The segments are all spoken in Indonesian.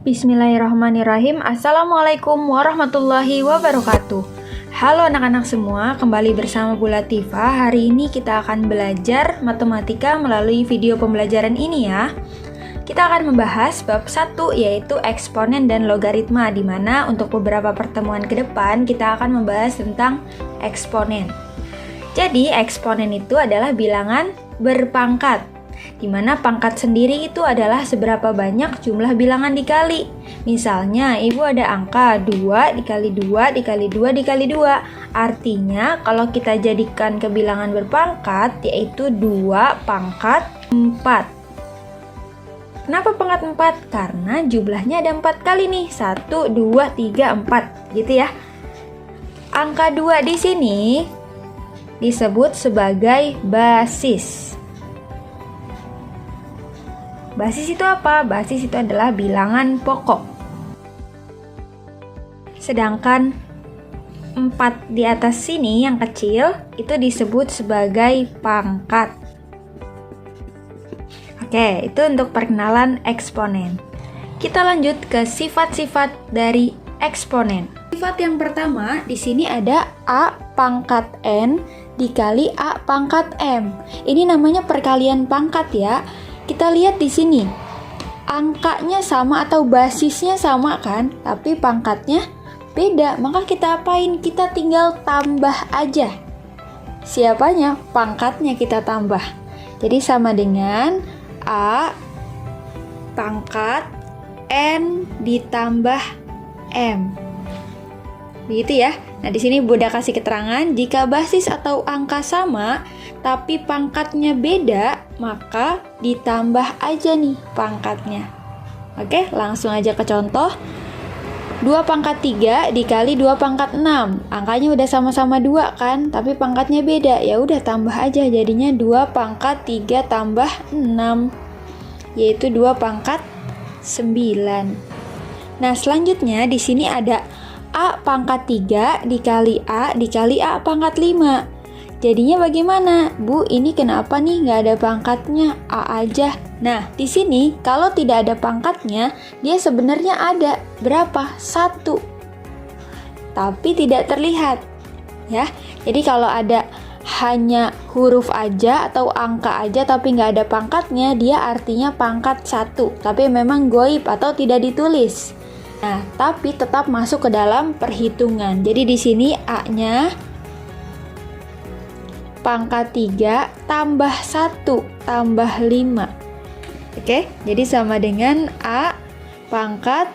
Bismillahirrahmanirrahim. Assalamualaikum warahmatullahi wabarakatuh. Halo anak-anak semua, kembali bersama Bu Latifah. Hari ini kita akan belajar matematika melalui video pembelajaran ini ya. Kita akan membahas bab 1 yaitu eksponen dan logaritma, di mana untuk beberapa pertemuan ke depan kita akan membahas tentang eksponen. Jadi eksponen itu adalah bilangan berpangkat, di mana pangkat sendiri itu adalah seberapa banyak jumlah bilangan dikali. Misalnya, Ibu ada angka 2 dikali 2 dikali 2 dikali 2. Artinya, kalau kita jadikan ke bilangan berpangkat, yaitu 2 pangkat 4. Kenapa pangkat 4? Karena jumlahnya ada 4 kali nih. 1, 2, 3, 4. Gitu ya. Angka 2 di sini disebut sebagai basis. Basis itu apa? Basis itu adalah bilangan pokok. Sedangkan 4 di atas sini yang kecil itu disebut sebagai pangkat. Oke, itu untuk perkenalan eksponen. Kita lanjut ke sifat-sifat dari eksponen. Sifat yang pertama, di sini ada A pangkat N dikali A pangkat M. Ini namanya perkalian pangkat ya. Kita lihat di sini, angkanya sama atau basisnya sama kan, tapi pangkatnya beda. Maka kita apain? Kita tinggal tambah aja. Siapanya? Pangkatnya kita tambah. Jadi sama dengan A pangkat N ditambah M. Begitu ya. Nah, di sini Bunda kasih keterangan, jika basis atau angka sama tapi pangkatnya beda, maka ditambah aja nih pangkatnya. Oke, langsung aja ke contoh. 2 pangkat 3 dikali 2 pangkat 6. Angkanya udah sama-sama 2 kan, tapi pangkatnya beda. Ya udah tambah aja, jadinya 2 pangkat 3 tambah 6, yaitu 2 pangkat 9. Nah, selanjutnya di sini ada A pangkat 3 dikali A pangkat 5. Jadinya bagaimana? Bu, ini kenapa nih nggak ada pangkatnya? A aja. Nah, di sini kalau tidak ada pangkatnya, dia sebenarnya ada berapa? 1. Tapi tidak terlihat. Ya, jadi kalau ada hanya huruf aja atau angka aja tapi nggak ada pangkatnya, dia artinya pangkat 1. Tapi memang goib atau tidak ditulis. Nah, tapi tetap masuk ke dalam perhitungan. Jadi di sini A-nya pangkat 3 tambah 1 tambah 5. Oke, jadi sama dengan A pangkat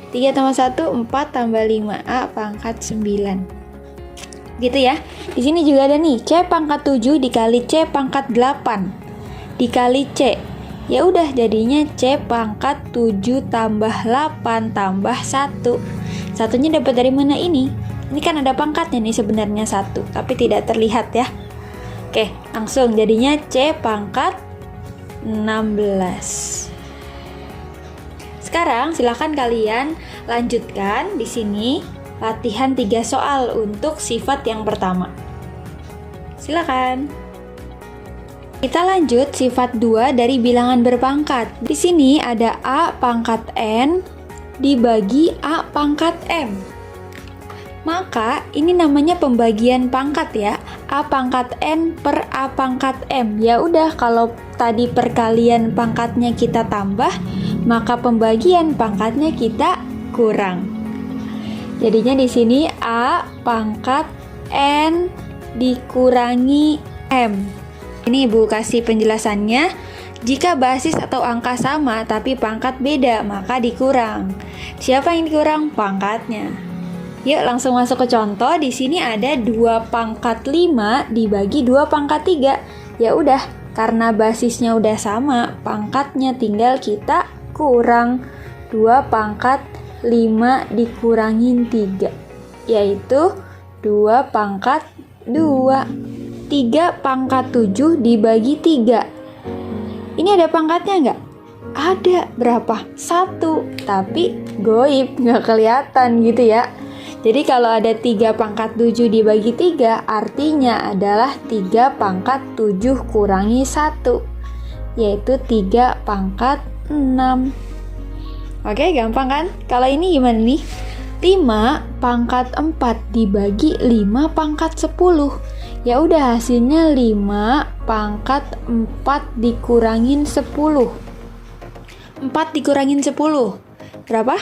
3 tambah 1, 4 tambah 5. A pangkat 9. Gitu ya. Di sini juga ada nih, C pangkat 7 dikali C pangkat 8 dikali C. Ya udah, jadinya C pangkat 7 tambah 8 tambah 1. Satunya dapat dari mana ini? Ini kan ada pangkatnya nih sebenarnya 1, tapi tidak terlihat ya. Oke, langsung jadinya C pangkat 16. Sekarang silakan kalian lanjutkan di sini latihan 3 soal untuk sifat yang pertama. Silakan. Kita lanjut sifat 2 dari bilangan berpangkat. Di sini ada A pangkat N dibagi A pangkat M. Maka ini namanya pembagian pangkat ya. A pangkat N per A pangkat M. Ya udah, kalau tadi perkalian pangkatnya kita tambah, maka pembagian pangkatnya kita kurang. Jadinya di sini A pangkat N dikurangi M. Ini Ibu kasih penjelasannya. Jika basis atau angka sama tapi pangkat beda, maka dikurang. Siapa yang dikurang? Pangkatnya. Yuk langsung masuk ke contoh. Di sini ada 2 pangkat 5 dibagi 2 pangkat 3. Ya udah, karena basisnya udah sama, pangkatnya tinggal kita kurang. 2 pangkat 5 dikurangin 3, yaitu 2 pangkat 2. 3 pangkat 7 dibagi 3. Ini ada pangkatnya nggak? Ada. Berapa? 1. Tapi goib, nggak kelihatan gitu ya. Jadi kalau ada 3 pangkat 7 dibagi 3, artinya adalah 3 pangkat 7 kurangi 1, yaitu 3 pangkat 6. Oke, gampang kan? Kalau ini gimana nih? 5 pangkat 4 dibagi 5 pangkat 10. Ya udah, hasilnya 5 pangkat 4 dikurangin 10. 4 dikurangin 10 berapa?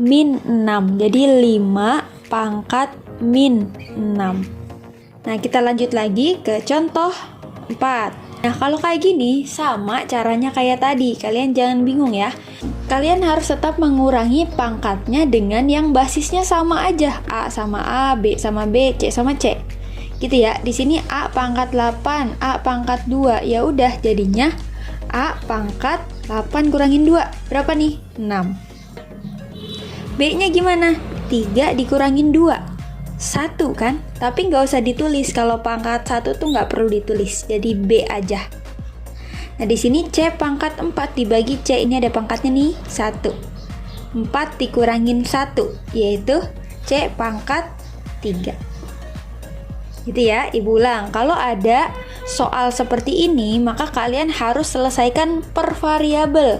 Min 6. Jadi 5 pangkat min 6. Nah, kita lanjut lagi ke contoh 4. Nah, kalau kayak gini sama caranya kayak tadi. Kalian jangan bingung ya. Kalian harus tetap mengurangi pangkatnya dengan yang basisnya sama aja. A sama A, B sama B, C sama C. Gitu ya. Di sini A pangkat 8, A pangkat 2. Ya udah, jadinya A pangkat 8 kurangin 2. Berapa nih? 6. B-nya gimana? 3 dikurangin 2. 1 kan? Tapi nggak usah ditulis. Kalau pangkat 1 tuh nggak perlu ditulis. Jadi B aja. Nah, di sini C pangkat 4 dibagi C. Ini ada pangkatnya nih, 1. 4 dikurangin 1, yaitu C pangkat 3. Gitu ya, Ibu ulang. Kalau ada soal seperti ini, maka kalian harus selesaikan per variabel.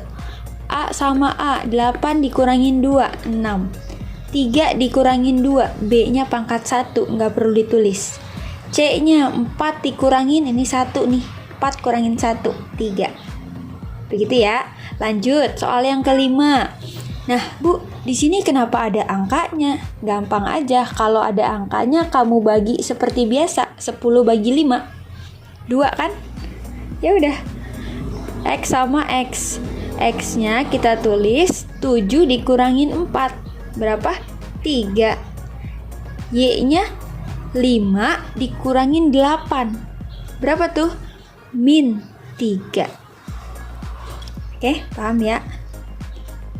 A sama A, 8 dikurangin 2, 6. 3 dikurangin 2, B-nya pangkat 1, nggak perlu ditulis. C-nya 4 dikurangin, ini 1 nih, 4 kurangin 1, 3. Begitu ya. Lanjut, soal yang kelima. Nah, Bu, di sini kenapa ada angkanya? Gampang aja, kalau ada angkanya kamu bagi seperti biasa, 10 bagi 5. 2 kan? Ya udah. X sama X. X-nya kita tulis 7 dikurangin 4. Berapa? 3. Y-nya 5 dikurangin 8. Berapa tuh? Min 3. Oke, paham ya?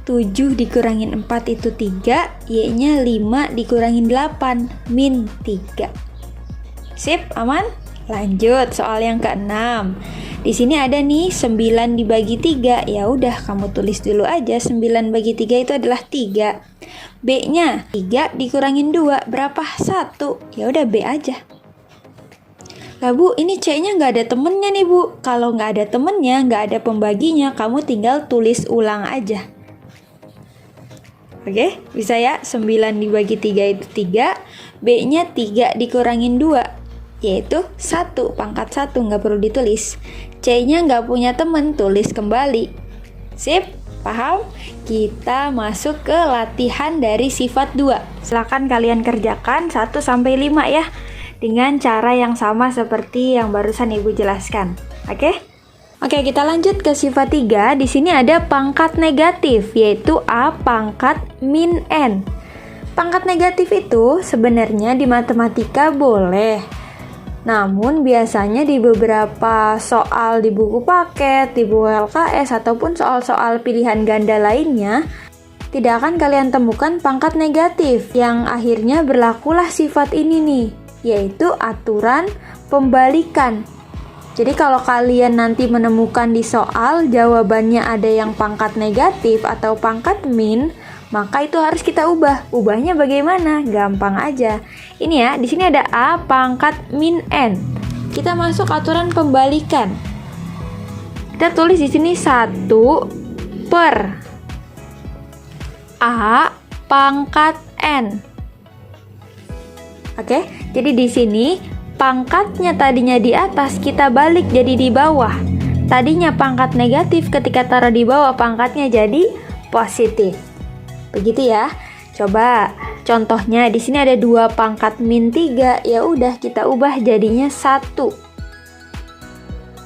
7 dikurangin 4 itu 3. Y-nya 5 dikurangin 8. Min 3. Sip, aman? Lanjut, soal yang ke-6. Di sini ada nih 9 dibagi 3. Ya udah, kamu tulis dulu aja 9 bagi 3 itu adalah 3. B-nya 3 dikurangin 2 berapa? 1. Ya udah B aja. Lah Bu, ini C-nya nggak ada temennya nih Bu. Kalau nggak ada temennya, nggak ada pembaginya, kamu tinggal tulis ulang aja. Oke, bisa ya? 9 dibagi 3 itu 3. B-nya 3 dikurangin 2, yaitu 1, pangkat 1, nggak perlu ditulis. C-nya nggak punya temen, tulis kembali. Sip, paham? Kita masuk ke latihan dari sifat 2. Silakan kalian kerjakan 1-5 ya, dengan cara yang sama seperti yang barusan Ibu jelaskan. Oke? Oke, kita lanjut ke sifat 3. Di sini ada pangkat negatif, yaitu A pangkat min N. Pangkat negatif itu sebenarnya di matematika boleh. Namun biasanya di beberapa soal di buku paket, di buku LKS, ataupun soal-soal pilihan ganda lainnya, tidak akan kalian temukan pangkat negatif yang akhirnya berlakulah sifat ini nih, yaitu aturan pembalikan. Jadi kalau kalian nanti menemukan di soal jawabannya ada yang pangkat negatif atau pangkat min, maka itu harus kita ubah. Ubahnya bagaimana? Gampang aja. Ini ya, di sini ada A pangkat min N. Kita masuk aturan pembalikan. Kita tulis di sini 1 per A pangkat N. Oke, jadi di sini pangkatnya tadinya di atas, kita balik jadi di bawah. Tadinya pangkat negatif, ketika taruh di bawah pangkatnya jadi positif. Begitu ya. Coba contohnya di sini ada 2 pangkat min 3. Ya udah, kita ubah jadinya 1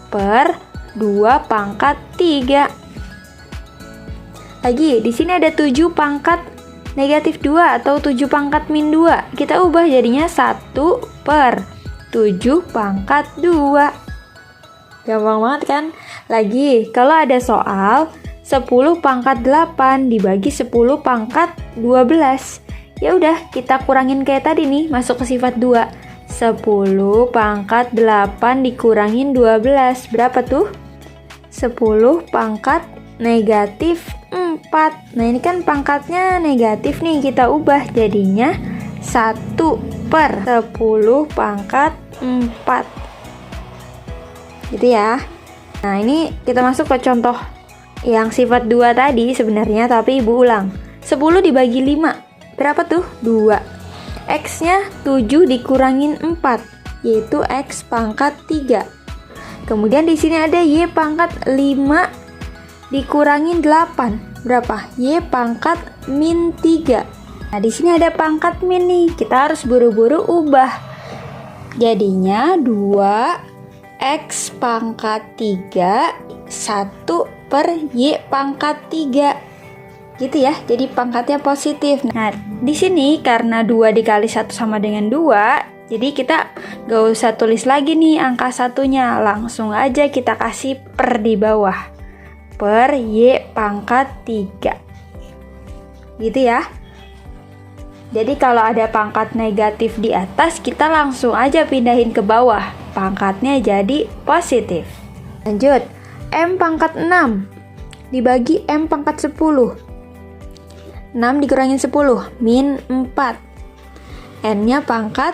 per 2 pangkat 3. Lagi di sini ada 7 pangkat negatif 2 atau 7 pangkat min 2. Kita ubah jadinya 1 per 7 pangkat 2. Gampang banget kan? Lagi, kalau ada soal 10 pangkat 8 dibagi 10 pangkat 12. Ya udah, kita kurangin kayak tadi nih, masuk ke sifat 2. 10 pangkat 8 dikurangin 12. Berapa tuh? 10 pangkat negatif 4. Nah, ini kan pangkatnya negatif nih, kita ubah jadinya 1 per 10 pangkat 4. Gitu ya. Nah, ini kita masuk ke contoh Yang sifat 2 tadi sebenarnya, tapi Ibu ulang. 10 dibagi 5, berapa tuh? 2. X-nya 7 dikurangin 4, yaitu X pangkat 3. Kemudian di sini ada Y pangkat 5 dikurangin 8, berapa? Y pangkat min 3. Nah, di sini ada pangkat min nih, kita harus buru-buru ubah. Jadinya 2X pangkat 3 1 per Y pangkat 3. Gitu ya, jadi pangkatnya positif. Nah, di sini karena 2 dikali 1 sama dengan 2, jadi kita gak usah tulis lagi nih angka satunya, langsung aja kita kasih per di bawah. Per Y pangkat 3. Gitu ya. Jadi kalau ada pangkat negatif di atas, kita langsung aja pindahin ke bawah. Pangkatnya jadi positif. Lanjut, M pangkat 6 dibagi M pangkat 10. 6 dikurangin 10, min 4. N-nya pangkat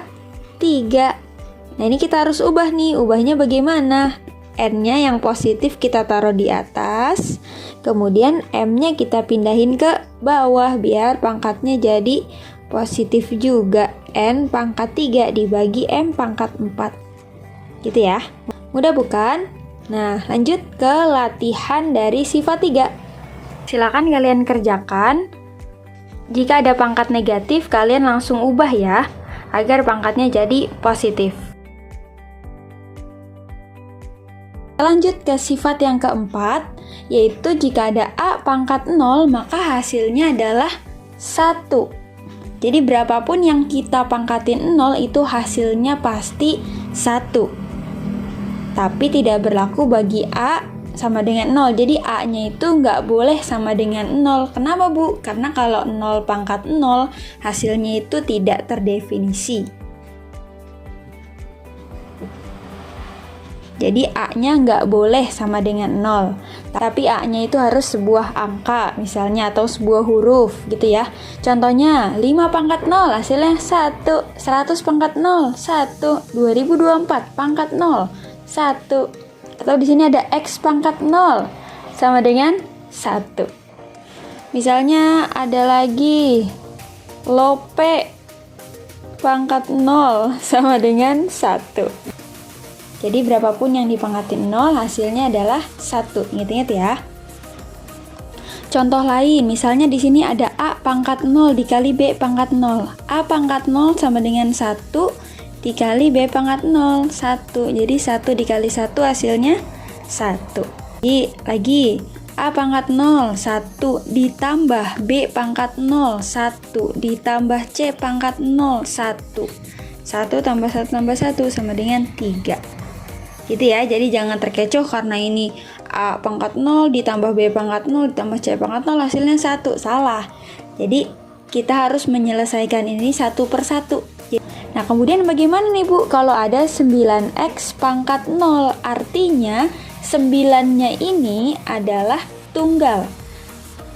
3. Nah, ini kita harus ubah nih. Ubahnya bagaimana? N-nya yang positif kita taruh di atas. Kemudian M-nya kita pindahin ke bawah biar pangkatnya jadi positif juga. N pangkat 3 dibagi M pangkat 4. Gitu ya. Mudah bukan? Nah, lanjut ke latihan dari sifat 3. Silakan kalian kerjakan. Jika ada pangkat negatif, kalian langsung ubah ya, agar pangkatnya jadi positif. Lanjut ke sifat yang keempat, yaitu jika ada A pangkat 0, maka hasilnya adalah 1. Jadi berapapun yang kita pangkatin 0 itu hasilnya pasti 1. Tapi tidak berlaku bagi A sama dengan 0. Jadi A-nya itu nggak boleh sama dengan 0. Kenapa, Bu? Karena kalau 0 pangkat 0, hasilnya itu tidak terdefinisi. Jadi A-nya nggak boleh sama dengan 0. Tapi A-nya itu harus sebuah angka misalnya, atau sebuah huruf gitu ya. Contohnya 5 pangkat 0 hasilnya 1, 100 pangkat 0 1, 2024 pangkat 0 1. Atau di sini ada X pangkat 0 sama dengan 1. Misalnya ada lagi Lope pangkat 0 sama dengan 1. Jadi berapapun yang dipangkatin 0 hasilnya adalah 1. Ingat-ingat ya. Contoh lain, misalnya di sini ada A pangkat 0 dikali B pangkat 0. A pangkat 0 sama dengan 1 dikali B pangkat 0, 1. Jadi 1 dikali 1 hasilnya 1. Jadi lagi, A pangkat 0, 1 ditambah B pangkat 0, 1 ditambah C pangkat 0, 1. 1 tambah 1 tambah 1 sama dengan 3. Gitu ya, jadi jangan terkecoh karena ini A pangkat 0 ditambah B pangkat 0 ditambah C pangkat 0 hasilnya 1. Salah. Jadi kita harus menyelesaikan ini satu per satu. Nah, kemudian bagaimana nih Bu kalau ada 9X pangkat 0? Artinya 9-nya ini adalah tunggal.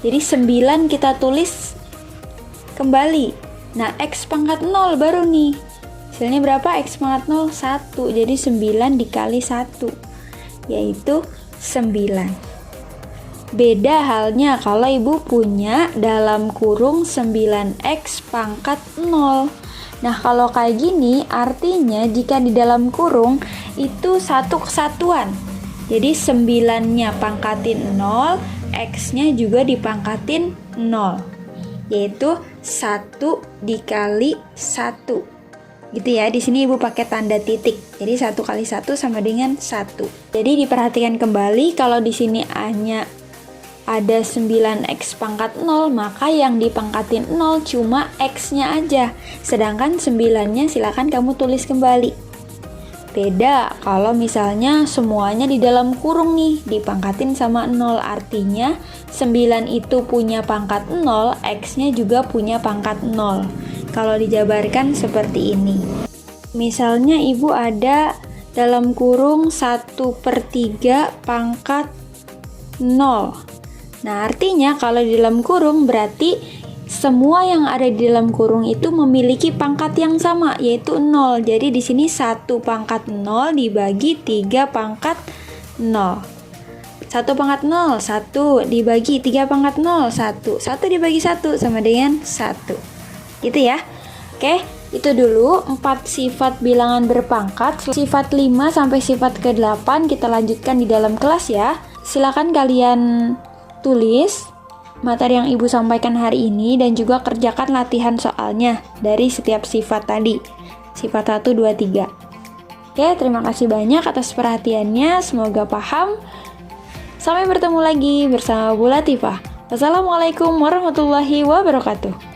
Jadi 9 kita tulis kembali. Nah, X pangkat 0 baru nih. Hasilnya berapa? X pangkat 0, 1. Jadi 9 dikali 1, yaitu 9. Beda halnya kalau Ibu punya dalam kurung 9X pangkat 0. Nah, kalau kayak gini artinya jika di dalam kurung itu satu kesatuan. Jadi 9-nya pangkatin 0, X-nya juga dipangkatin 0. Yaitu 1 dikali 1. Gitu ya, di sini Ibu pakai tanda titik. Jadi 1 kali 1 sama dengan 1. Jadi diperhatikan kembali kalau di sini A-nya ada 9X pangkat 0, maka yang dipangkatin 0 cuma X-nya aja. Sedangkan 9-nya silakan kamu tulis kembali. Beda kalau misalnya semuanya di dalam kurung nih, dipangkatin sama 0. Artinya 9 itu punya pangkat 0, X-nya juga punya pangkat 0. Kalau dijabarkan seperti ini. Misalnya Ibu ada dalam kurung 1/3 pangkat 0. Nah, artinya kalau di dalam kurung berarti semua yang ada di dalam kurung itu memiliki pangkat yang sama, yaitu 0. Jadi di sini 1 pangkat 0 dibagi 3 pangkat 0. 1 pangkat 0, 1 dibagi 3 pangkat 0, 1. 1 dibagi 1 sama dengan 1. Gitu ya. Oke, itu dulu 4 sifat bilangan berpangkat. Sifat 5 sampai sifat ke-8 kita lanjutkan di dalam kelas ya. Silakan kalian tulis materi yang Ibu sampaikan hari ini dan juga kerjakan latihan soalnya dari setiap sifat tadi. Sifat 1, 2, 3. Oke, terima kasih banyak atas perhatiannya. Semoga paham. Sampai bertemu lagi bersama Bu Latifah. Wassalamualaikum warahmatullahi wabarakatuh.